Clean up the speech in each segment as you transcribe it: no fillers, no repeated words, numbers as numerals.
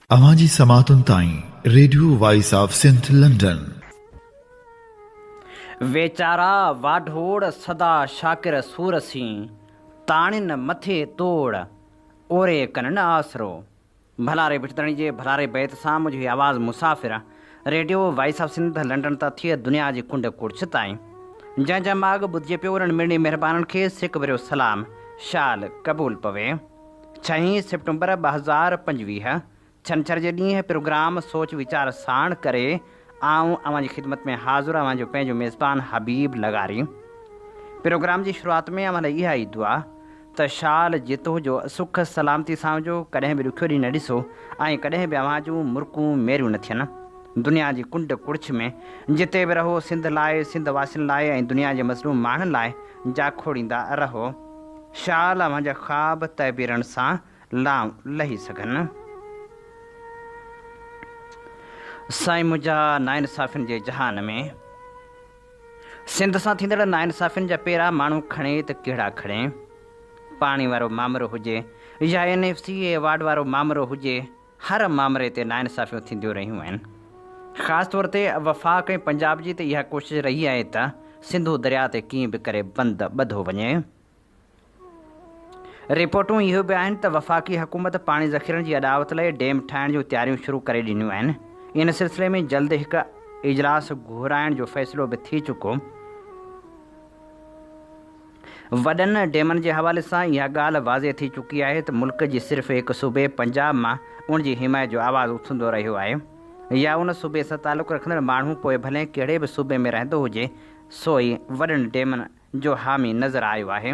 अवाजी समातुन ताई Radio voice of Sindh London. वेचारा वाढोड़ सदा शाकिर सूरसी ताणिन मथे तोड़ ओरे कन आसरो। भलारे बिटतणी जे भलारे बैत सां मुझी आवाज़ मुसाफ़िर Radio voice of Sindh London ता थिए दुनिया जी कुंड कुर्छ ताईं जंहिंजा माग ॿुधिजे पियो उन्हनि मिड़नी महिरबाननि खे सिक भरियो सलाम शाल क़बूल पवे। 6 सितंबर 2025 छंछर जे ॾींहुं प्रोग्राम सोच वीचार साण करे आऊं अवां जी ख़िदमत में हाज़िर अवां जो पंहिंजो मेज़बान हबीब लगारी। प्रोग्राम जी शुरूआत में अवां लाइ इहा ई दुआ त शाल जितो जो सुख सलामती सां हुजो, कॾहिं बि ॾुखियो ॾींहुं न ॾिसो ऐं कॾहिं बि अवां जूं मुर्कूं मेरियूं न थियनि। दुनिया जी कुंड कुड़छ में जिते बि रहो सिंध लाइ, सिंध वासियुनि लाइ ऐं दुनिया जे मज़लूम माण्हुनि लाइ जाखोड़ींदा रहो। शाल अवां जा ख़्वाब तइबीरनि सां लाऊं लही सघनि। साईं मुंहिंजा नाइंसाफ़ियुनि जे जहान में सिंध सां थींदड़ नाइंसाफ़ियुनि जा पेरा माण्हू खणे त कहिड़ा खणे। पाणी वारो मामिरो हुजे या NFC अवार्ड वारो मामिरो हुजे, हर मामिरे ते नाइंसाफ़ियूं थींदियूं रहियूं आहिनि। ख़ासि तौर ते वफ़ाक़ ऐं पंजाब जी त इहा कोशिशि रही आहे त सिंधु दरिया ते कीअं बि करे बंदि ॿधो वञे। रिपोर्टूं इहो बि आहिनि त वफ़ाक़ी हुकूमत पाणी ज़ख़ीरनि जी अॾावत लाइ डैम ठाहिण जूं तयारियूं शुरू करे ॾिनियूं आहिनि। इन सिलसिले में जल्द हिकु इजलास घुराइण जो फ़ैसिलो बि थी चुको। वॾनि डैमनि जे हवाले सां इहा ॻाल्हि वाज़े थी चुकी आहे त मुल्क जी सिर्फ़ु हिकु सूबे पंजाब मां उन जी हिमायत जो आवाज़ु उथंदो रहियो आहे या उन सूबे सां तालुक़ु रखंदड़ माण्हू पोइ भले कहिड़े बि सूबे में रहंदो हुजे सो ई वॾनि डैमनि जो हामी नज़र आयो आहे।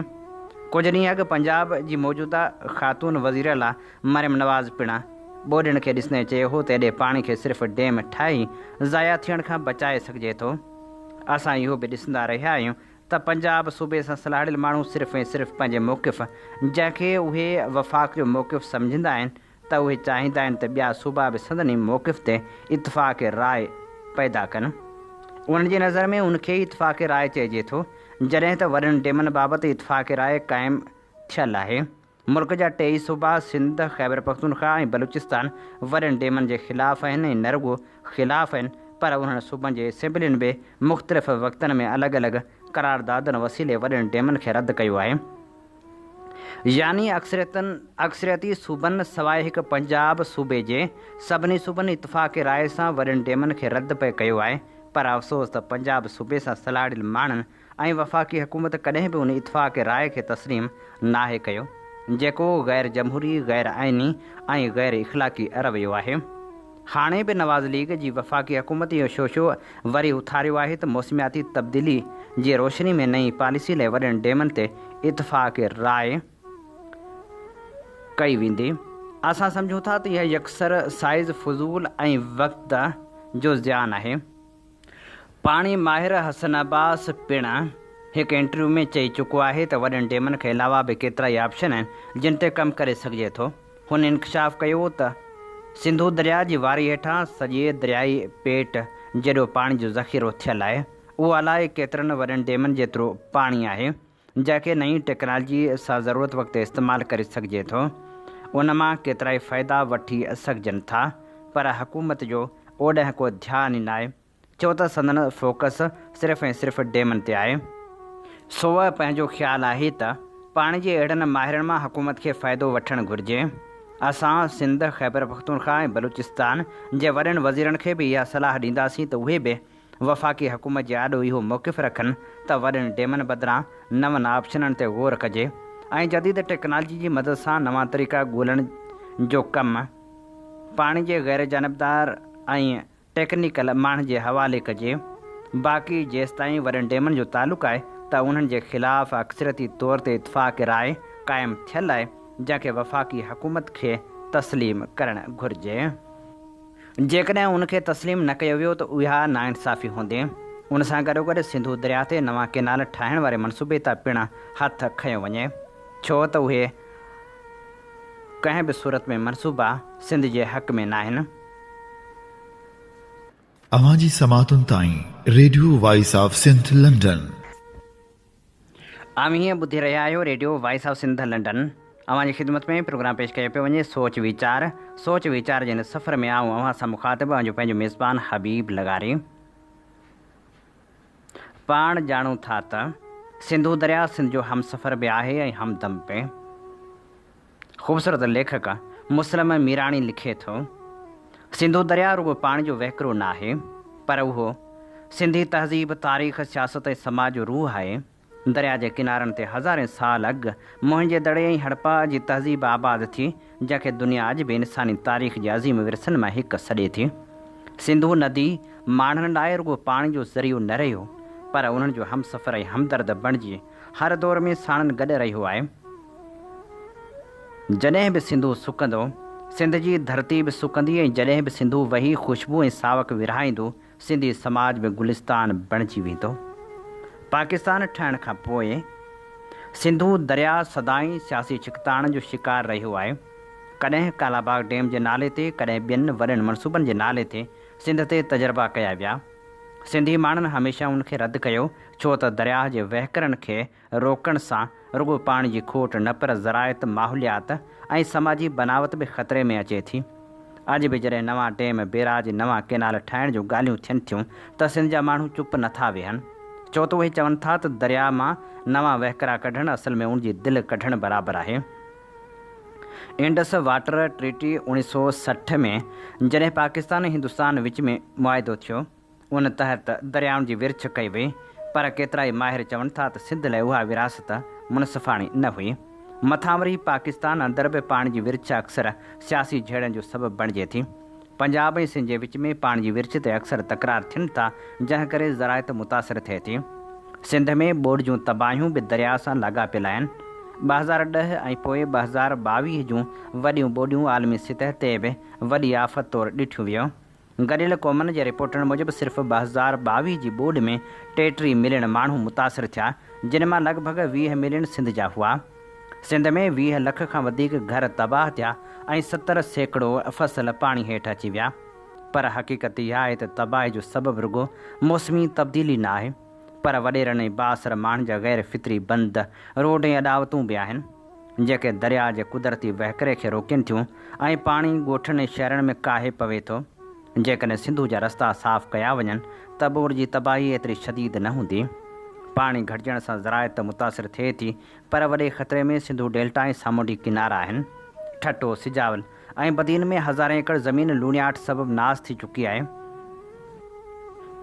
कुझु ॾींहं अॻु पंजाब जी मौजूदा ख़ातून वज़ीर ला मरियम नवाज़ पिणु ॿोॾियुनि खे ॾिसंदे चयो हो त एॾे पाणी खे सिर्फ़ु डैम ठाही ज़ाया थियण खां बचाए सघिजे थो। असां इहो बि ॾिसंदा रहिया आहियूं त पंजाब सूबे सां सलाहियल माण्हू सिर्फ़ु ऐं सिर्फ़ु पंहिंजे मौक़िफ़ जंहिंखे उहे वफ़ाक़ जो मौक़िफ़ सम्झंदा आहिनि त उहे चाहींदा आहिनि त ॿिया सूबा बि संदनी मौक़िफ़ ते इतफ़ाक़ राय पैदा कनि। उन्हनि जी नज़र में उनखे इतफ़ाक़ राय चइजे थो, जॾहिं त वॾनि डैमनि बाबति इतफ़ाक़ राय क़ाइमु थियल आहे। मुल्क जा 23 सूबा सिंध, ख़ैबर पख्तूनख्वा ऐं बलूचिस्तान वॾनि डैमनि जे ख़िलाफ़ु आहिनि ऐं न रुॻो ख़िलाफ़ु आहिनि पर उन्हनि सूबनि जे असेंबलियुनि बि मुख़्तलिफ़ वक़्तनि में अलॻि अलॻि करारदादनि वसीले वॾनि डैमनि खे रद्द कयो आहे। यानी अक्सरियती सूबनि सवाइ हिकु पंजाब सूबे जे सभिनी सूबनि इतफ़ाक़ राय सां वॾनि डैमनि खे रद्द पे कयो आहे। पर अफ़सोस त पंजाब सूबे सां सलाहियल माण्हुनि ऐं वफ़ाक़ी हुकूमत कॾहिं बि उन इतफ़ाक़ राय खे तस्लीम नाहे कयो जेको ग़ैर जमहूरी, ग़ैर आइनी ऐं ग़ैर इख़लाक़ी रवैयो आहे। हाणे बि नवाज़ लीग जी वफ़ाक़ी हुकूमत इहो शोशो वरी उथारियो आहे त मौसमियाती तब्दीली जी रोशनी में नई पॉलिसी लाइ वॾनि डैमनि ते इतफ़ाक़ राय कई वेंदी। असां सम्झूं था त इहा यकसर साइज़ फज़ूल ऐं वक़्त जो ज़ियान आहे। पाणी माहिर हसन अब्बास पिणु हिकु इंटरव्यू में चई चुको आहे त वॾनि डैमनि खे अलावा बि केतिरा ई ऑप्शन आहिनि जिन ते कमु करे सघिजे थो। हुन इंकशाफ़ कयो त सिंधु दरिया जी वारी हेठां सॼे दरियाई पेट जहिड़ो पाणी जो ज़ख़ीरो थियल आहे। उहो अलाए केतिरनि वॾनि डैमनि जेतिरो पाणी आहे जंहिंखे नई टेक्नोलॉजी सां ज़रूरत वक़्तु इस्तेमालु करे सघिजे थो। उन मां केतिरा ई फ़ाइदा वठी सघिजनि था पर हुकूमत जो ओॾांहुं को ध्यानु ई न आहे। छो त संदन फोकस सिर्फ़ु ऐं सिर्फ़ु डैमनि ते आहे। सो पंहिंजो ख़्यालु आहे त पाणी जे अहिड़नि माहिरनि मां हुकूमत खे फ़ाइदो वठणु घुरिजे। असां सिंध, ख़ैबर पख्तूनख्वा ऐं बलूचिस्तान जे वॾनि वज़ीरनि खे बि इहा सलाह ॾींदासीं त उहे बि वफ़ाक़ी हुकूमत जे आॾो इहो मौक़िफ़ रखनि त वॾनि डैमनि बदिरां नवनि ऑप्शननि ते ग़ौर कजे ऐं जदीद टेक्नोलॉजी जी मदद सां नवां तरीक़ा ॻोल्हण जो कमु पाणी जे ग़ैर जानबदार ऐं टेक्निकल माण्हुनि जे हवाले कजे। बाक़ी जेसिताईं वॾनि डैमनि जो तालुक़ु आहे त उन्हनि जे ख़िलाफ़ु अक्सरियती तौर ते इतफ़ाक़ राय क़ाइमु थियल आहे जंहिंखे वफ़ाक़ी हुकूमत खे तस्लीम करणु घुरिजे। जेकॾहिं उनखे तस्लीम न कयो वियो त उहा नाइंसाफ़ी हूंदी। उन सां गॾोगॾु सिंधु दरिया ते नवां केनाल ठाहिण वारे मनसूबे तां पिणु हथु खंयो वञे छो त उहे कंहिं बि सूरत में मनसूबा सिंध जे हक़ में न आहिनि। अवाजी समातुन ताई Radio voice of Sindh London. आम हीअं ॿुधी रहिया आहियो radio voice of Sindh London. अवां जी ख़िदमत में प्रोग्राम पेश कयो पियो वञे सोच वीचार जिन सफ़र में आऊं अवां सां मुखातिब जो पंहिंजो मेज़बान हबीब लगारी। पाण ॼाणूं था त सिंधु दरिया सिंध जो हमसफ़र बि आहे ऐं हमदम पे। ख़ूबसूरत लेखक मुस्लिम मीराणी लिखे थो, सिंधु दरिया रुगो पाणी जो वहिकिरो न आहे, पर उहो सिंधी तहज़ीब, तारीख़, सियासत ऐं समाज जो रूह आहे। दरिया जे किनारनि ते हज़ारे साल अॻु मुंहिंजे दड़े ऐं हड़पा जी तहज़ीब आबाद थी, जंहिंखे दुनिया अॼु बि इंसानी तारीख़ जे अज़ीम विरसनि मां हिकु सॾे थी। सिंधु नदी माण्हुनि लाइ रुगो पाणी जो ज़रियो न रहियो, पर उन्हनि जो हमसफ़र ऐं हमदर्द बणिजी हर दौर में साणनि गॾु रहियो आहे। जॾहिं बि सिंधु सुकंदो, सिंध जी धरती बि सुकंदी, ऐं जॾहिं बि सिंधु वही ख़ुशबू ऐं सावक विरहाईंदो, सिंधी समाज में गुलिस्तान बणिजी वेंदो। पाकिस्तान ठहण खां पोइ सिंधु दरिया सदाईं सियासी छिकताण जो शिकार रहियो आहे। कॾहिं कालाबाग डैम जे नाले ते, कॾहिं ॿियनि वॾनि मनसूबनि जे नाले ते सिंध ते तजर्बा कया विया। सिंधी माण्हुनि हमेशह उनखे रद्द कयो, छो त दरिया जे वहिकरनि खे रोकण सां रुगो पाणी जी खोट न, पर ज़रायत, माहौलियात ऐं समाजी बनावत बि ख़तरे में अचे थी। अॼु बि जॾहिं नवां डैम, बैराज, नवां केनाल ठाहिण जूं ॻाल्हियूं थियनि थियूं त सिंध जा माण्हू चुप नथा वेहनि, छो त उहे चवनि था त दरिया मां नवां वहिकरा कढणु असल में उनजी दिलि कढणु बराबरि आहे। इंडस वाटर ट्रीटी 1960 में जॾहिं पाकिस्तान ऐं हिंदुस्तान विच में मुआइदो थियो, उन तहत दरियाउनि जी विर्छ कई वई, पर केतिरा ई माहिर चवनि था त सिंध लाइ उहा विरासत मुनसिफ़ाणी न हुई। मथां वरी पाकिस्तान अंदरि बि पाणी जी विर्छ अक्सर सियासी झेड़नि जो सबबु बणिजे थी। पंजाब ऐं सिंध जे विच में पाणी जी विर्छ ते अक्सर तकरार थियनि था, जंहिं करे ज़रायत मुतासिर थिए थी। सिंध में ॿोॾि जूं तबाहियूं बि दरिया सां लाॻापियल आहिनि। 2010 ऐं पोइ 2022 जूं वॾियूं ॿोॾियूं आलमी सतह ते बि वॾी आफ़त तौरु ॾिठियूं वियूं। गॾियल क़ौमनि जे रिपोर्टनि मूजिबि सिर्फ़ु 2022 जी ॿोॾि में 33 मिलियन माण्हू मुतासिर थिया, जिन मां लॻभॻि 20 मिलियन सिंध जा हुआ। सिंध में 20 लख खां वधीक घर तबाह थिया ऐं 70 सैकड़ो फसल पाणी हेठि अची विया। पर हक़ीक़त इहा आहे त तबाही जो सबबु रुगो मौसमी तब्दीली न आहे, पर वॾेरनि ऐं बासर माण्हुनि जा गैर फितरी बंद, रोड ऐं अॾावतूं बि आहिनि, जेके दरिया जे कुदरती वहिकरे खे रोकनि थियूं ऐं पाणी ॻोठनि ऐं शहरनि में काहे पवे थो। जेकॾहिं सिंधु जा रस्ता साफ़ कया वञनि त ॿोॾि जी तबाही एतिरी शदीद न हूंदी। पाणी घटिजण सां ज़रायत मुतासिर थिए थी, पर वॾे ख़तरे में सिंधु डेल्टा ऐं सामुंडी किनारा आहिनि। ठटो, सिजावल ऐं बदीन में हज़ारे एकड़ ज़मीन लूणियाट सबबु नास थी चुकी आहे।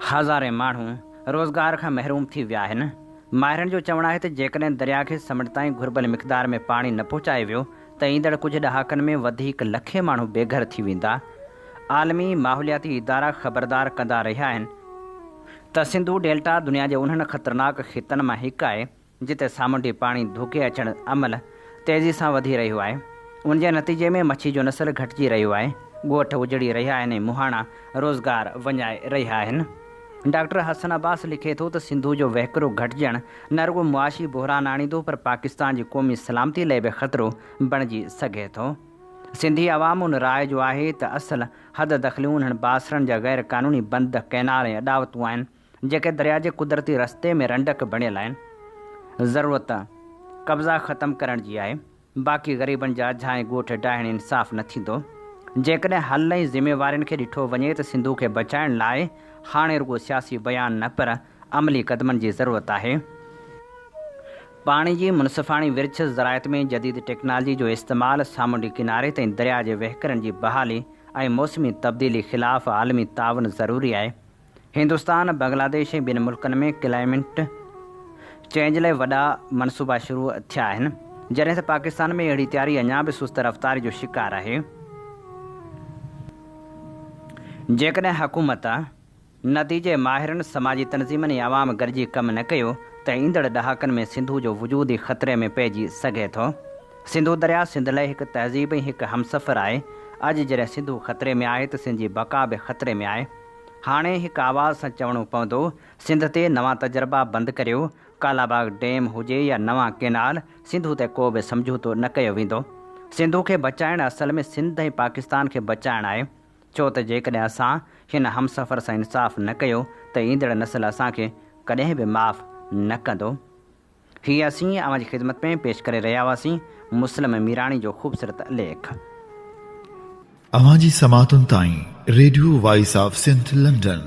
हज़ारे माण्हू रोज़गार खां महरूम थी विया आहिनि। माहिरनि जो चवणु आहे त जेकॾहिं दरिया खे समुंड ताईं घुर्बल मिक़दार में पाणी न पहुचाए वियो त ईंदड़ कुझु ॾहाकनि में वधीक लखे माण्हू बेघर थी वेंदा। आलमी माहौलियाती इदारा ख़बरदार कंदा रहिया आहिनि त सिंधु डेल्टा दुनिया जे उन्हनि ख़तरनाक ख़ितनि मां हिकु आहे जिते सामुंडी पाणी धोके अचणु अमल तेज़ी सां वधी रहियो आहे। उन जे नतीजे में मच्छी जो नस्ल घटिजी रहियो आहे, ॻोठ उजड़ी रहिया आहिनि ऐं मुहाणा रोज़गार वञाए रहिया आहिनि। डॉक्टर हसन अब्बास लिखे थो त सिंधु जो वहिकिरो घटिजणु न रुगो मुआशी बहिरान आणींदो, पर पाकिस्तान जी क़ौमी सलामती लाइ बि ख़तरो बणिजी सघे थो। सिंधी अवाम उन राय जो आहे त असल हद दख़लियूं उन्हनि बासरनि जा गैर क़ानूनी बंद, कैनाल ऐं अॾावतूं आहिनि, जेके दरिया जे कुदरती रस्ते में रंडक बणियल आहिनि। ज़रूरत कब्ज़ा ख़तमु करण जी आहे, बाक़ी ग़रीबनि जा अझा ऐं ॻोठ ॾाहिण इंसाफ़ न थींदो। जेकॾहिं हल ऐं ज़िम्मेवारियुनि खे ॾिठो वञे त सिंधु खे बचाइण लाइ हाणे रुगो सियासी बयान न, पर अमली क़दमनि जी ज़रूरत आहे। पाणी जी मुनसिफ़ाणी विर्छ, ज़रायत में जदीद टेक्नोलॉजी जो इस्तेमालु, सामुंडी किनारे ताईं दरिया जे वहिकरनि जी बहाली ऐं मौसमी तब्दीली ख़िलाफ़ आलमी तावन ज़रूरी आहे। हिंदुस्तान, बांग्लादेश ऐं ॿिनि मुल्कनि में क्लाइमेट चेंज लाइ वॾा मनसूबा शुरू थिया आहिनि, जॾहिं त पाकिस्तान में अहिड़ी तयारी अञा बि सुस्त रफ़्तारी जो शिकार आहे। जेकॾहिं हुकूमत, नतीजे माहिरनि, समाजी तनज़ीमनि ऐं आवाम गॾिजी कमु न कयो त ईंदड़ ॾहाकनि में सिंधु जो वजूद ई ख़तरे में पइजी सघे थो। सिंधु दरिया सिंध लाइ हिकु तहज़ीब ऐं हिकु हमसफ़र आहे। अॼु जॾहिं सिंधु ख़तरे में आहे त सिंध जी बका बि ख़तरे में आहे। हाणे हिकु आवाज़ सां चवणो पवंदो, सिंध ते नवां तजर्बा बंदि करियो। कालाबाग डैम हुजे या नवां केनाल, सिंधु ते को बि समझौतो न कयो वेंदो। सिंधु खे बचाइणु असल में सिंध ऐं पाकिस्तान खे बचाइणु आहे, छो त जेकॾहिं असां हिन हमसफ़र सां इंसाफ़ न कयो त ईंदड़ नस्ल असांखे कॾहिं बि माफ़ न कंदो। हीअ असीं अव्हां जी ख़िदमत में पेश करे रहिया हुआसीं मुस्लिम मीराणी जो ख़ूबसूरत लेख। अवांजी समातुन ताईं radio voice of Sindh London.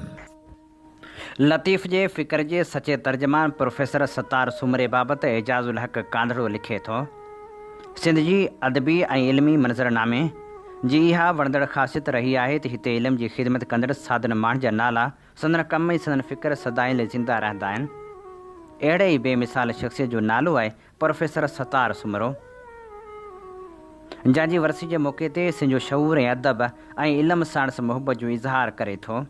Latif जे फ़िक्र जे सचे तर्जमान प्रोफेसर सत्तार सुमरे बाबति एजाज़ुल हक़ कांधड़ो लिखे थो। सिंध जी अदबी ऐं इल्मी मंज़रनामे जी इहा वणंदड़ ख़ासियत रही आहे त हिते इल्म जी ख़िदमत कंदड़ सादन माण्हुनि जा नाला, संदन कम ऐं संदन फ़िक्र सदाईं ज़िंदा रहंदा आहिनि। अहिड़े ई बेमिसाल शख़्सियत जो नालो आहे प्रोफेसर सत्तार सुमरो, जंहिंजी वरसी जे मौक़े ते सिंधो शऊर ऐं अदब ऐं इल्म साणस मुहबत जो इज़हार करे थो।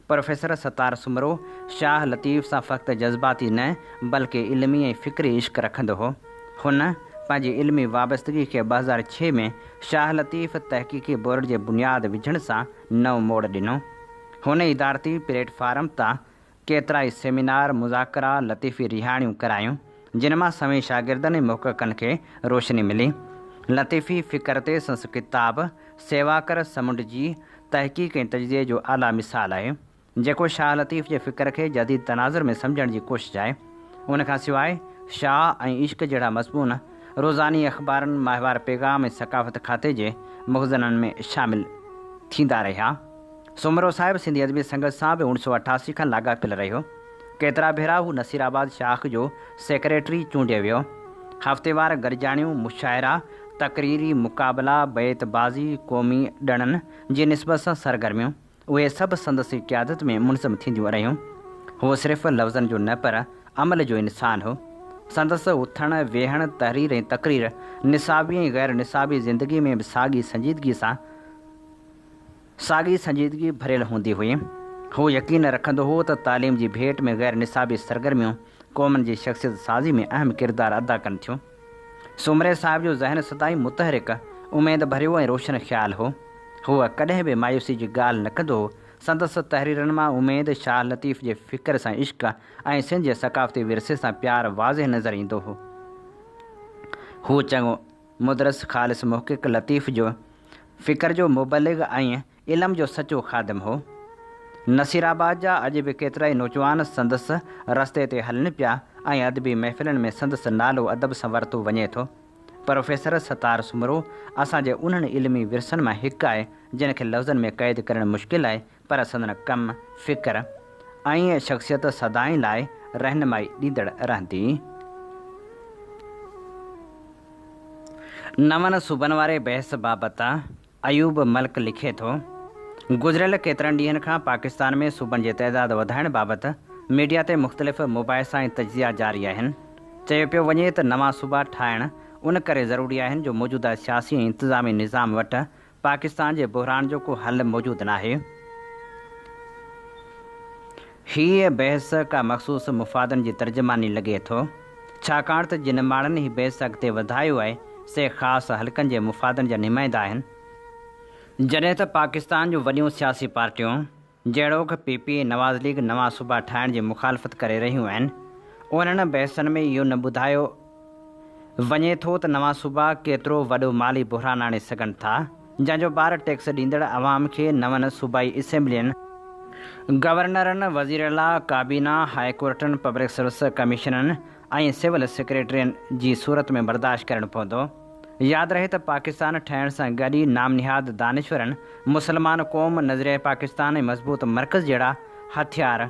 प्रोफेसर सत्तार सुमरो शाह लतीफ़ सां फ़क़्ति जज़्बाती न बल्कि इल्मी ऐं फ़िक्री इश्क़ रखंदो हो। हुन पंहिंजी इल्मी वाबस्तगी खे 2006 में शाह लतीफ़ तहक़ीक़ी बोर्ड जे बुनियाद विझण सां नओं मोड़ ॾिनो। हुन इदारती प्लेटफार्म तां केतिरा ई सेमिनार, मुज़ाकरा, लतीफ़ी रिहाणियूं करायूं, जिन मां सवें शागिर्दनि ऐं मुहक़क़नि खे रोशनी मिली। लतीफ़ी फ़िक्र ते संस किताब सेवाकर समुंड जी तहक़ीक़ ऐं तजज़िये जो आला मिसाल आहे, जेको शाह लतीफ़ जे फ़िक्र खे जदीद तनाज़ुर में सम्झण जी कोशिश आहे। उन खां सवाइ शाह ऐं इश्क़ जहिड़ा मज़मून रोज़ानी अख़बारनि, माहिवार पैगाम ऐं सक़ाफ़त खाते जे मख़ज़ननि में शामिल थींदा रहिया। सुमरो साहिब सिंधी अदबी संगत सां बि 1988 खां लाॻापियल रहियो। केतिरा भेरा हू नसीराबाद शाख जो सेक्रेटरी चूंडियो वियो। हफ़्तेवार गॾिजाणियूं, मुशाइरा, तक़रीरी मुक़ाबला, बैतबाज़ी, क़ौमी ॾणनि जी निस्बत सां सरगर्मियूं, उहे सभु संदसि क़यादत में मुनज़म थींदियूं रहियूं। हू सिर्फ़ु लफ़्ज़नि जो न पर अमल जो इंसान हो। संदसि उथण, वेहण, तहरीर ऐं तक़रीर निसाबी ऐं गैर निसाबी ज़िंदगी में बि साॻी संजीदगी भरियल हूंदी हुई। हू यकीन रखंदो हो त तालीम जी भेट में गैर निसाबी सरगर्मियूं क़ौमनि जी शख़्सियत साज़ी में अहम किरदारु अदा कनि थियूं। सुमरे साहिब जो ज़हन सदाईं मुतहरिक, उमेद भरियो ऐं रोशन ख़्यालु हो। हूअ कॾहिं बि मायूसी जी ॻाल्हि न कंदो हो। संदसि तहरीरनि मां उमेद, शाह लतीफ़ जे फ़िक्र सां इश्क़ ऐं सिंध जे सक़ाफ़ती विरसे सां प्यार वाज़िह नज़र ईंदो हो। हू चङो मुदरस, ख़ालिस मुहक़िक़, लतीफ़ जो फ़िक्र जो मुबलिग़ ऐं इल्म जो सचो ख़ादिम हो। नसीराबाद जा अॼु बि केतिरा ई नौजवान संदसि रस्ते ते हलनि पिया ऐं अदबी महफ़िलनि में संदसि नालो अदब सां वरितो वञे थो। प्रोफेसर सत्तार सुमरो असांजे उन्हनि इल्मी विरसनि मां हिकु आहे जिन खे लफ़्ज़नि में क़ैद करणु मुश्किल आहे, पर संदन कम, फ़िक्र ऐं शख़्सियत सदाईं लाइ रहनुमाई ॾींदड़ रहंदी। नवनि सूबनि वारे बहस बाबति अयूब मलिक लिखे थो। गुज़िरियल केतिरनि ॾींहंनि खां पाकिस्तान में सूबनि जे तइदाद वधाइण बाबति मीडिया ते मुख़्तलिफ़ मुबाहिसा ऐं तजज़िया जारी आहिनि। चयो पियो वञे त नवां सूबा ठाहिण उन करे ज़रूरी आहिनि जो मौजूदा सियासी ऐं इंतिज़ामी निज़ाम वटि पाकिस्तान जे बहरान जो को हल मौजूदु नाहे। हीअ बहस का मख़सूस मुफ़ादनि जी तर्जमानी लॻे थो, छाकाणि त जिन माण्हुनि हीअ बहस अॻिते वधायो आहे से ख़ासि हलकनि जे मुफ़ादनि जा नुमाइंदा आहिनि। जॾहिं त पाकिस्तान जूं वॾियूं सियासी पार्टियूं जहिड़ोकि PPA, नवाज़ लीग नवां सूबा ठाहिण जी मुखालफ़त करे रहियूं आहिनि। उन्हनि बहसनि में इहो न ॿुधायो वञे थो त नवां सूबा केतिरो वॾो माली बहरान आणे सघनि था, जंहिंजो ॿार टैक्स ॾींदड़ अवाम खे नवनि सूबाई असेंबलियुनि, गवर्नरनि, वज़ीरला, काबीना, हाईकोर्टनि, पब्लिक सर्विस कमीशननि ऐं सिविल सेक्रेटरियुनि जी सूरत में बर्दाश्त करणु पवंदो। यादि रहे त पाकिस्तान ठहिण सां गॾु ई नामनिहाद दानिश्वरनि मुसलमान क़ौम, नज़रिए पाकिस्तान ऐं मज़बूत मर्कज़ जहिड़ा हथियार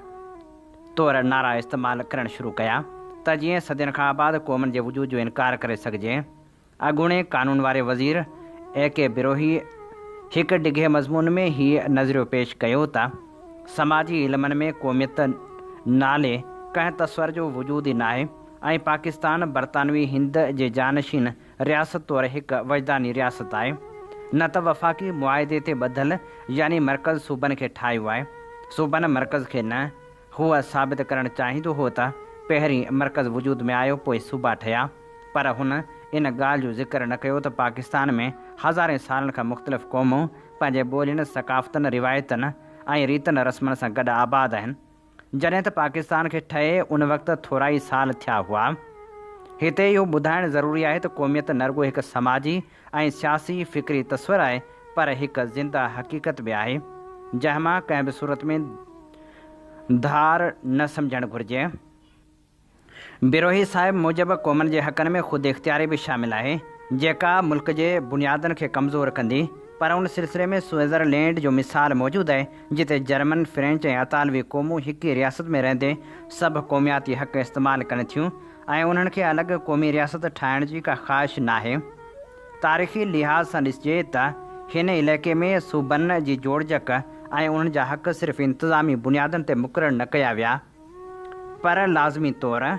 तौरु नारा इस्तेमालु करणु शुरू कया त जीअं सदियुनि खां आबाद क़ौमनि जे वजूद जो इनकार करे सघिजे। अॻूणे कानून वारे वज़ीर AK बिरोही हिकु डिघे मज़मून में हीअ नज़रियो पेश कयो त समाजी इल्मनि में क़ौमियत नाले कंहिं तस्वर जो वजूद ई नाहे ऐं पाकिस्तान बरतानवी हिंद जे जानशीन रियासत तौरु हिकु वजदानी रियासत आहे, न त वफ़ाक़ी मुआइदे ते ॿधल यानी मर्कज़ सूबनि खे ठाहियो आहे, सूबनि मर्कज़ खे न। हूअ साबित करणु चाहींदो हो त पहिरीं मर्कज़ वजूद में आयो, पोइ सूबा ठहिया, पर हुन इन ॻाल्हि जो ज़िक्र न कयो त पाकिस्तान में हज़ारे सालनि खां मुख़्तलिफ़ क़ौमूं पंहिंजे ॿोलियुनि, सक़ाफ़तनि, रिवायतनि ऐं रीतनि रस्मनि सां गॾु आबाद आहिनि। जॾहिं त पाकिस्तान खे ठहे उन वक़्तु थोरा ई साल थिया हुआ। हिते इहो ॿुधाइणु ज़रूरी आहे त क़ौमियत न रुॻो हिकु समाजी ऐं सियासी फ़िक्री तस्वर आहे, पर हिकु ज़िंदा हक़ीक़त बि आहे जंहिं मां कंहिं बि सूरत में धार न सम्झणु घुरिजे। बिरोही साहिब मूजिबि क़ौमनि जे हक़नि में ख़ुदि इख़्तियारी बि शामिल आहे, जेका मुल्क जे बुनियादनि खे कमज़ोर कंदी। पर उन सिलसिले में स्विट्ज़रलैंड जो मिसाल मौजूदु आहे, जिते जर्मन, फ्रेंच ऐं अतालवी क़ौमूं हिक ई रियासत में रहंदे सभु क़ौमियाती हक़ इस्तेमालु कनि थियूं ऐं उन्हनि खे अलॻि क़ौमी रियासत ठाहिण जी का ख़्वाहिश नाहे। तारीख़ी लिहाज़ सां ॾिसिजे त हिन इलाइक़े में सूबनि जी जोड़जक ऐं उन्हनि जा हक़ सिर्फ़ु इंतिज़ामी बुनियादनि ते मुक़ररु न कया विया, पर लाज़मी तौरु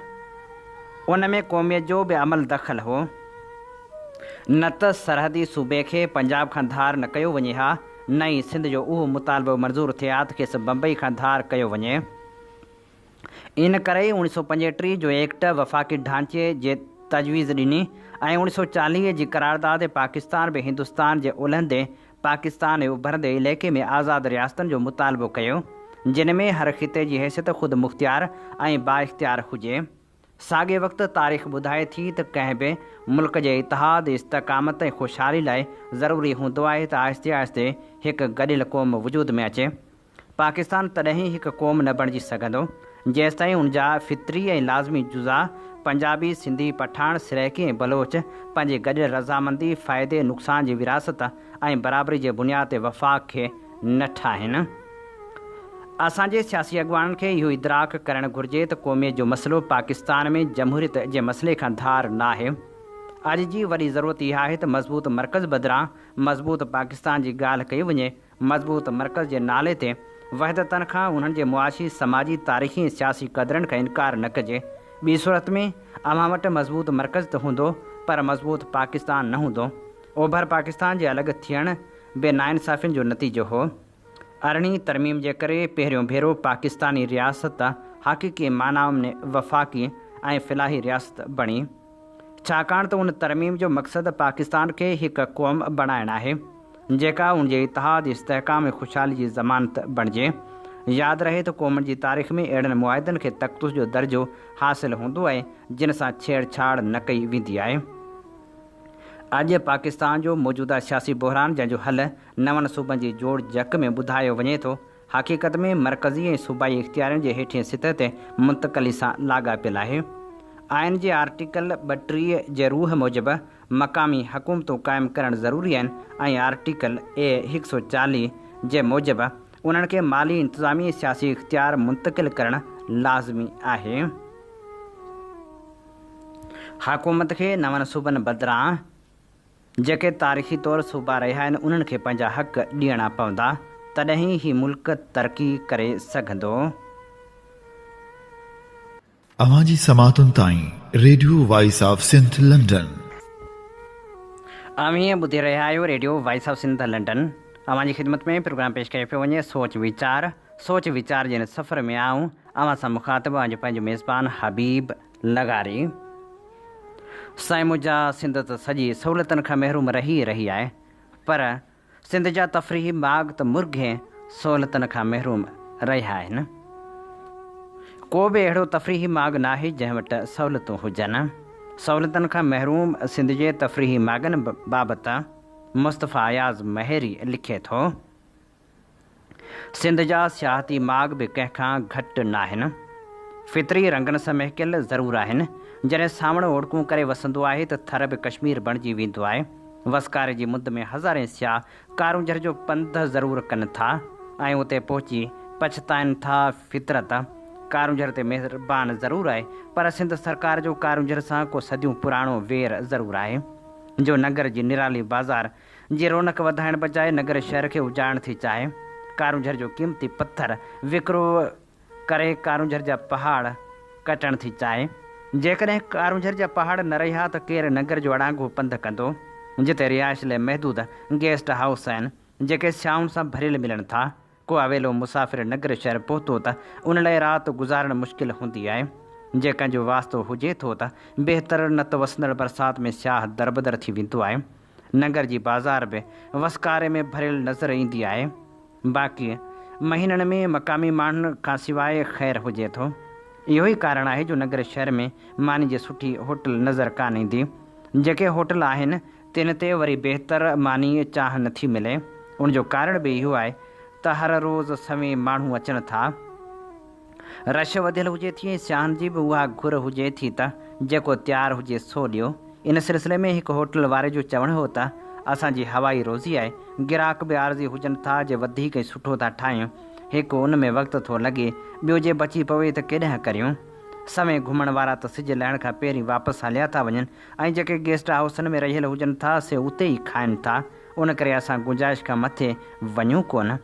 उन में क़ौमियत जो बि अमल दख़ल हो। न त सरहदी सूबे खे पंजाब खां धार न कयो वञे हा, न ई सिंध जो उहो मुतालबो मंज़ूरु थिए हा त खेसि बम्बई खां धार कयो वञे। इन करे 1935 जो एक्ट वफ़ाक़ी ढांचे जे तजवीज़ ॾिनी ऐं 1940 जी करारदाद पाकिस्तान बि हिंदुस्तान जे उलहंदे पाकिस्तान ऐं उभरंदे इलाइक़े में आज़ादु रियासतनि जो मुतालबो कयो, जिन में हर ख़िते जी हैसियत ख़ुदि मुख़्तियार ऐं बाइख़्तियार हुजे। साॻे वक़्तु तारीख़ ॿुधाए थी त कंहिं बि मुल्क जे इतिहाद, इस्तकामत ऐं ख़ुशहाली लाइ ज़रूरी हूंदो आहे त आहिस्ते आहिस्ते हिकु गॾियल क़ौम वजूद में अचे। पाकिस्तान तॾहिं हिकु क़ौम न बणिजी सघंदो जेसि ताईं उनजा फितरी ऐं लाज़मी जुज़ा पंजाबी, सिंधी, पठान, सिरैकी ऐं बलोच पंहिंजी गॾियल रज़ामंदी, फ़ाइदे, नुक़सान जी विरासत ऐं बराबरी जे बुनियाद ते वफ़ाक़ खे न ठाहिनि। असांजे सियासी अॻुवाननि खे इहो इदराक करणु घुरिजे त क़ौमियत जो मसइलो पाकिस्तान में जमहूरियत जे मसइले खां धार न आहे। अॼु जी वॾी ज़रूरत इहा आहे त मज़बूत मर्कज़ बदिरां मज़बूत पाकिस्तान जी ॻाल्हि कई वञे। मज़बूत मर्कज़ जे नाले ते वहदतनि खां उन्हनि जे मुआशी, समाजी, तारीख़ी ऐं सियासी क़दरनि खां इनकार न कजे। ॿी सूरत में अवां वटि मज़बूत मर्कज़ त हूंदो पर मज़बूत पाकिस्तान न हूंदो। ओभर पाकिस्तान जे अलॻि थियण बे नाइंसाफ़ियुनि जो नतीजो हो। 18वीं तरमीम जे करे पहिरियों भेरो पाकिस्तानी रियासत हक़ीक़ी माना में वफ़ाक़ी ऐं फ़िलाही रियासत बणी, छाकाणि त उन तरमीम जो मक़सदु पाकिस्तान खे हिकु क़ौम बणाइणु आहे जेका उनजे इतिहाद, इस्तेहकाम ऐं ख़ुशहाली जी ज़मानत बणिजे। यादि रहे त क़ौमनि जी तारीख़ में अहिड़नि मुआहिदनि खे तख़्तुस जो दर्जो हासिलु हूंदो आहे जिन सां छेड़छाड़ न कई वेंदी आहे। अॼु पाकिस्तान जो मौजूदा सियासी बहरान, जंहिंजो हल नवनि सूबनि जी जोड़ जक में ॿुधायो वञे थो, हक़ीक़त में मरकज़ी ऐं सूबाई इख़्तियारनि जे हेठिएं सतह ते मुंतक़ली सां लाॻापियलु आहे। आइन जे आर्टिकल 32 जे रूह मूजिबि मक़ामी हुकूमतूं क़ाइमु करणु ज़रूरी आहिनि ऐं आर्टिकल 140 जे मूजिबि उन्हनि खे माली, इंतिज़ामी, सियासी इख़्तियार मुंतक़िल करणु लाज़मी आहे। हुकूमत खे नवनि सूबनि बदिरां जेके तारीख़ी तौरु सूबा रहिया आहिनि उन्हनि खे पंहिंजा हक़ ॾियणा पवंदा, तॾहिं ई मुल्क तरक़ी करे सघंदो। अवां जी समातुनि ताईं radio voice of Sindh London. अवीं ॿुधी रहिया आहियो radio voice of Sindh London. अवां जी ख़िदमत में प्रोग्राम पेश कयो पियो वञे सोच वीचार जे सफ़र में आऊं अवां सां मुखातिबु अॼु पंहिंजो मेज़बान हबीब लगारी। साईं मुंहिंजा सिंध त सॼी सहूलियतनि खां महरूम रही आहे, पर सिंध जा तफ़रीही बाग़ त मुर्गे सहूलियतनि खां महरूम रहिया आहिनि। को बि अहिड़ो तफ़रीही बाग़ न आहे जंहिं वटि सहूलियतूं हुजनि। सहूलियतनि खां महरूम सिंध जे तफ़रीही बाग़नि बाबति मुस्तफ़ा अयाज़ महरी लिखे थो, सिंध जा सियाहती बाग़ बि कंहिंखां घटि न आहिनि। फितरी रंगनि सां महकियल ज़रूरु आहिनि। जॾहिं सावण ओड़कूं करे वसंदो आहे त थर बि कश्मीर बणिजी वेंदो आहे। वसकारे जी मुद में हज़ारे सियाह कारूंजर जो पंध ज़रूरु कनि था ऐं उते पहुची पछताइनि था। फितरत कारूंजर ते महिरबान ज़रूरु आहे, पर सिंध सरकार जो कारूंजर सां को सदियूं पुराणो वेर ज़रूरु आहे जो नगर जी निराली बाज़ार जी रौनक वधाइण बजाए नगर शहर खे उजाड़ण थी चाहे। कारूंजर जो क़ीमती पत्थर विकिरो करे कारूंजर जा पहाड़ कटण थी चाहे। जेकॾहिं कारूंजर जा पहाड़ न रहिया त केरु नगर जो अड़ांगो पंधु कंदो, जिते रिहाइश लाइ महदूद गेस्ट हाउस आहिनि जेके सियाउनि सां भरियल मिलनि था। को अवेलो मुसाफ़िर नगर शहर पहुतो त उन लाइ राति गुज़ारणु मुश्किल हूंदी आहे। जेकॾहिं जो वास्तो हुजे थो त बहितर न त वसंदड़ बरसाति में सियाह दरबदर थी वेंदो आहे। नगर जी बाज़ार बि वसकारे में भरियल नज़र ईंदी आहे। बाक़ी महीननि में मक़ामी माण्हुनि खां सवाइ ख़ैरु हुजे थो। इहो ई कारण आहे जो नगर शहर में मानी जी सुठी होटल नज़र कान ईंदी। जेके होटल आहिनि तिन ते वरी बहितर मानी चाह नथी मिले। उनजो कारण बि इहो आहे त हर रोज़ सवें माण्हू अचनि था। रश वधियल हुजे थी ऐं सियाहनि जी बि उहा घुर हुजे थी त जेको तयारु हुजे सो ॾियो। इन सिलसिले में एक होटल वारे जो चवणु हो त असांजी हवाई रोज़ी आहे, गिराक बि आरज़ी हुजनि था जे वधीक ई सुठो था ठाहियूं, हिकु उन में वक़्तु थो लॻे, ॿियो जे बची पवे त केॾांहुं करियूं। समय घुमण वारा त सिज लहण खां पहिरीं वापसि हलिया था वञनि ऐं जेके गेस्ट हाउसनि में रहियल हुजनि था से उते ई खाइनि था। उन करे असां गुंजाइश खां मथे वञूं कोन।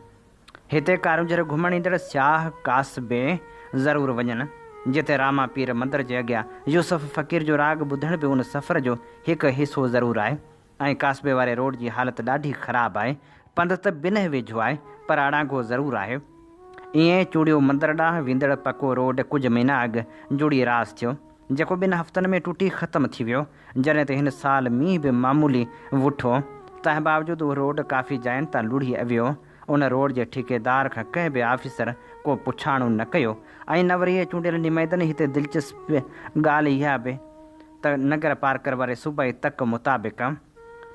हिते कारूंजर घुमण ईंदड़ सियाह कासबे ज़रूरु वञनि, जिते रामा पीर मंदर जे अॻियां यूसुफ फ़क़ीर जो राग ॿुधण बि उन सफ़र जो हिकु हिसो ज़रूरु आहे। ऐं कासबे वारे रोड जी हालति ॾाढी ख़राबु आहे। पंधु त ॿिन्ही वेझो आहे पर अड़ांगो ज़रूरु आहे। ईअं चूड़ियो मंदर ॾांहुं वेंदड़ पको रोड कुझु महीना अॻु जुड़ी रास थियो, जेको 2 हफ़्तनि में टुटी ख़तमु थी वियो। जॾहिं त हिन साल मींहुं बि मामूली वुठो, तंहिं बावजूदि उहो रोड काफ़ी जाइनि तां लुड़ी वियो। उन रोड जे ठेकेदार खां कंहिं बि ऑफिसर को पुछाणो न कयो ऐं न वरी चूंडियल नुमाइंदनि। हिते दिलचस्प ॻाल्हि इहा बि त नगर पार्कर वारे सूबाई तक मुताबिक़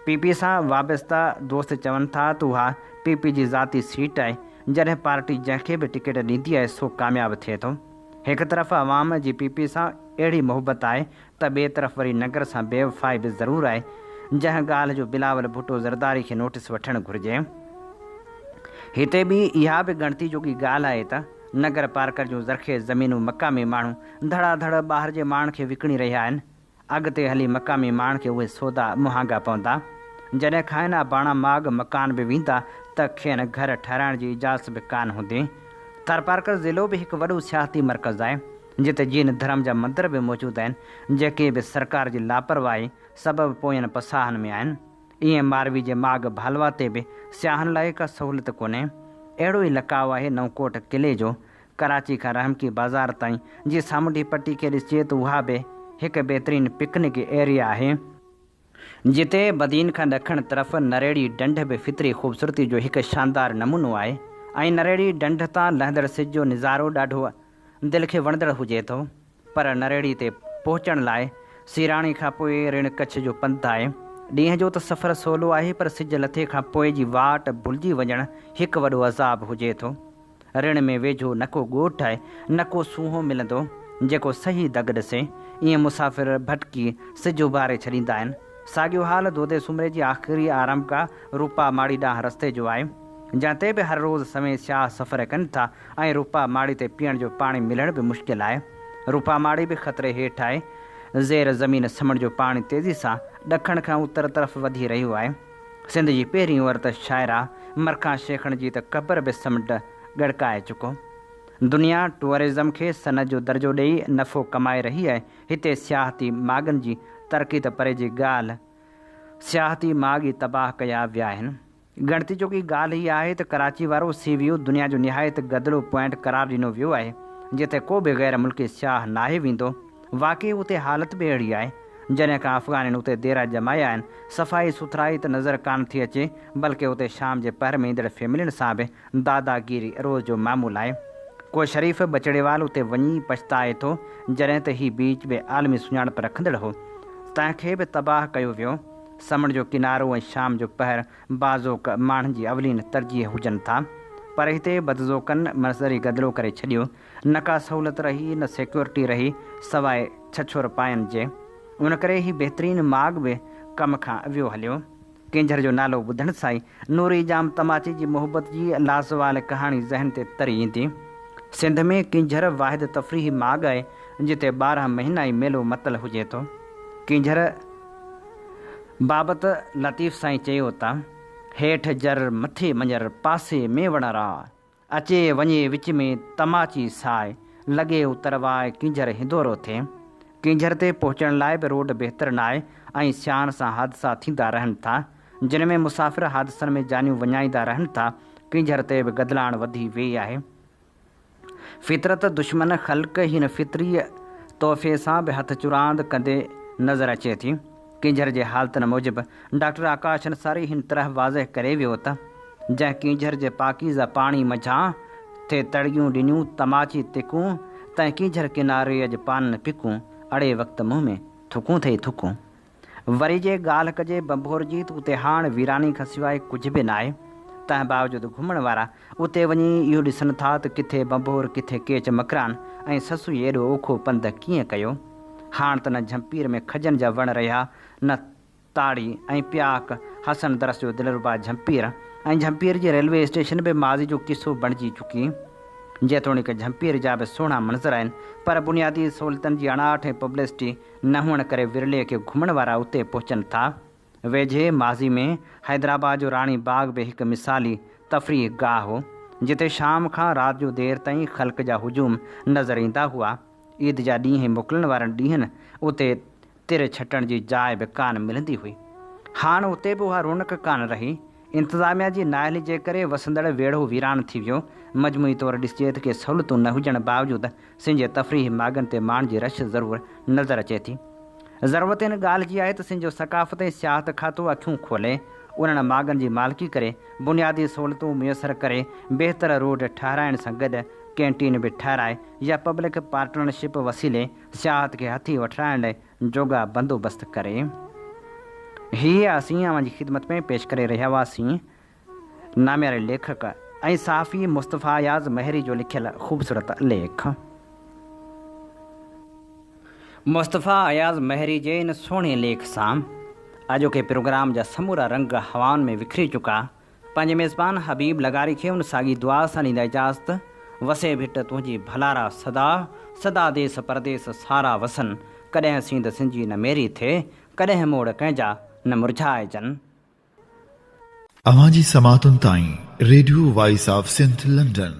PP सां वाबस्ता दोस्त चवनि था त उहा PP जी ज़ाती सीट आहे। जॾहिं पार्टी जंहिंखे बि टिकट ॾींदी आहे सो कामयाबु थिए थो। हिकु तरफ़ अवाम जी PP सां अहिड़ी मोहबत आहे त ॿिए तरफ़ वरी नगर सां बेवफ़ाई बि ज़रूरु आहे, जंहिं ॻाल्हि जो बिलावल भुट्टो ज़रदारी खे नोटिस वठणु घुरिजे। हिते बि इहा बि ॻणती जोगी ॻाल्हि आहे त नगर पार्कर जूं ज़रख़ेज़ ज़मीनूं मक़ामी माण्हू धड़ाधड़ ॿाहिरि जे माण्हुनि खे विकिणी रहिया आहिनि। अॻिते हली मक़ामी माण्हुनि खे उहे सौदा महांगा पवंदा। जॾहिं खाइना बाणा माग मकान बि वेंदा त खेनि घर ठहिराइण जी इजाज़त बि कान हूंदी। थारपारकर ज़िलो बि हिकु वॾो सियाहती मर्कज़ आहे, जिते जीन धर्म जा मंदर बि मौजूदु आहिनि, जेके बि सरकार जी लापरवाही सबबु पोयनि पसाहनि में आहिनि। ईअं मारवी जे माग भालवा ते बि सियाहनि लाइ का सहूलियत कोन्हे। अहिड़ो ई लकाउ आहे नवकोट किले जो। कराची खां रहमकी बाज़ार ताईं जी सामुंडी पटी खे ॾिसिजे त उहा बि हिकु बहितरीनु पिकनिक एरिया आहे, जिते बदीन खां ॾखण तरफ़ नरेड़ी ढंढ बि फितरी ख़ूबसूरती जो हिकु शानदार नमूनो आहे। ऐं नरेड़ी ढंढ तां लहंदड़ सिज जो नज़ारो ॾाढो दिलि खे वणंदड़ हुजे थो। पर नरेड़ी ते पहुचण लाइ सिराणी खां पोइ ऋण कच्छ जो पंधु आहे। ॾींहं जो त सफ़र सवलो आहे, पर सिज लथे खां पोइ जी वाट भुलिजी वञणु हिकु वॾो अज़ाब हुजे थो। ऋण में वेझो न को ॻोठु आहे, न को सूंहों मिलंदो जेको सही दग ॾिसे। ईअं मुसाफ़िर भटकी सिज उभारे छॾींदा आहिनि। साॻियो हाल दोदे सुमरे जी आख़िरी आरामगाह रूपा माड़ी ॾांहुं रस्ते जो आहे, जिते बि हर रोज़ समय सियाह सफ़र कनि था ऐं रूपा माड़ी ते पीअण जो पाणी मिलण बि मुश्किल आहे। रूपा माड़ी बि ख़तरे हेठि आहे। ज़ेर ज़मीन समुंड जो पाणी तेज़ी सां ॾखण खां उत्तर तरफ़ वधी रहियो आहे। सिंध जी पहिरीं औरत शाइरा मरखां शेखण जी त क़बर बि समुंड गड़काए चुको। दुनिया टूरिज़म खे सन जो दर्जो ॾेई नफ़ो कमाए रही आहे। हिते सियाहती मागनि जी तरक़ी त परे जी ॻाल्हि, सियाहती माग ई तबाह कया विया आहिनि। ॻणती जोगी ॻाल्हि हीअ आहे त कराची वारो सी व्यू दुनिया जो निहायत गदिलो पॉइंट करार ॾिनो वियो आहे, जिते को बि गैर मुल्की सियाह नाहे वेंदो। वाक़ई उते हालति बि अहिड़ी आहे। जॾहिं खां अफ़गाननि उते डेरा जमाया आहिनि, सफ़ाई सुथराई त नज़र कान थी अचे, बल्कि उते शाम जे पहर में ईंदड़ फैमिलियुनि सां बि दादागीरी रोज़ जो मामूलु आहे। को शरीफ़ बचड़ेवाल उते वञी पछताए थो, जॾहिं त हीउ बीच बि आलमी सुञाणप रखंदड़ हो, तंहिंखे बि तबाह कयो वियो। समुंड जो किनारो ऐं शाम जो पहर बाज़ोक माण्हुनि जी अवलीन तरजीह हुजनि था, पर हिते बदज़ोकनि मज़री गदिलो करे छॾियो। न का सहूलियत रही, न सिक्योरिटी रही, सवाइ छछोर पाइनि जे। उन करे ही बहितरीनु माग बि कम खां वियो हलियो। किंझर जो नालो ॿुधण सां ई नूरी जाम तमाची जी मोहबत जी लाज़वाल कहाणी ज़हन ते तरी ईंदी। सिंध में किंझर वाहिद तफ़रीही माग आहे, जिते 12 महीना ई मेलो मतल हुजे थो। किंझर बाबति लतीफ़ साईं चयो था, हेठि जर मथे मंझर पासे में वणरा, अचे वञे विच में तमाची साए, लॻे उतरवाए किंझर हिंदोरो थिए। किंझर ते पहुचण लाइ बि रोड बहितर न आहे ऐं सियाण सां हादसा थींदा रहनि था, जिन में मुसाफ़िर हादसनि में जानियूं विञाईंदा रहनि था। किंझर ते बि गदलाण वधी वई आहे। फितरत दुश्मन ख़ल्क़ हिन फितरी तोहफ़े सां बि हथ चुरांद कंदे नज़र अचे थी। किंझर जे हालतुनि मूजिबि डॉक्टर आकाश अंसारी हिन तरह वाज़ह करे वियो त जंहिं किंझर जे पाकीज़ा पाणी मझां ते तड़ियूं ॾिनियूं तमाची तिकूं, तंहिं किंझर किनारे अॼु पान पिकूं, अड़े वक़्तु मुंहं में थुकूं थई थुकूं। वरी जे ॻाल्हि कजे बंभोर जी त उते हाणे वीरानी खां सवाइ कुझु बि न आहे। तंहिं बावजूदि घुमण वारा उते वञी इहो ॾिसनि था त किथे बंभोर, किथे केच मकरान ऐं ससु एॾो ओखो पंधु कीअं कयो। हाणे त न झंपीर में खजनि जा वण रहिया, न ताड़ी ऐं प्याक हसन दरस जो दिलरुबा झंपीर ऐं झंपीर जे रेलवे स्टेशन बि माज़ी जो किस्सो बणिजी चुकी। जेतोणीकि झंपीर जा बि सुहिणा मंज़र आहिनि, पर बुनियादी सहूलियतनि जी अणाहठ ऐं पब्लिसिटी न हुअण करे विरले खे घुमण वारा उते पहुचनि था। वेझे माज़ी में हैदराबाद जो राणी बाग बि हिकु मिसाली तफ़रीह गाह हो, जिते शाम खां राति जो देर ताईं ख़ल्क़ जा हुजूम नज़र ईंदा हुआ। ईद जा ॾींहं ऐं मोकिलण वारनि ॾींहंनि उते तिर छटण जी जाइ बि कान मिलंदी हुई। हाणे उते बि उहा रौनक कान रही। इंतिज़ामिया जी नाअहली जे करे वसंदड़ वेढ़ो वीरान थी वियो। मजमूई तौरु ॾिसिजे त के सहूलियतूं न हुजण बावजूदि सिंध जे तफ़रीह मागनि ते माण्हुनि जी रश ज़रूरु नज़र अचे थी। ज़रूरत हिन ॻाल्हि जी आहे त सिंध जो सक़ाफ़त ऐं सियाहत खातो अखियूं खोले, उन्हनि मागनि जी मालिकी करे, बुनियादी सहूलियतूं मुयसरु करे, बहितर रोड ठाहिराइण सां गॾु कैंटीन बि ठाहिराए या पब्लिक पार्टनरशिप वसीले सियाहत खे हथी वठाइण लाइ जोगा बंदोबस्त करे। हीअ असीं अव्हांजी ख़िदमत में पेश करे रहिया हुआसीं नामियारे लेखक ऐं साफ़ी मुस्तफ़ा अयाज़ महरी जो लिखियल ख़ूबसूरत लेख। मुस्तफ़ा अयाज़ महरी जे इन सुहिणे लेख सां अॼोके प्रोग्राम जा समूरा रंग हवाउनि में विखरी चुका। पंहिंजे मेज़बान हबीब लगारी खे उन साॻी दुआ सां ॾींदा इजाज़त। वसे भिट तुंहिंजी भलारा सदा, सदा देस परदेस सारा वसन, कॾहिं सींद सिंजी न मेरी थिए, कॾहिं मोड़ कंहिंजा न मुरझाइजनि। अवांजी समातुनि ताईं radio voice of Sindh London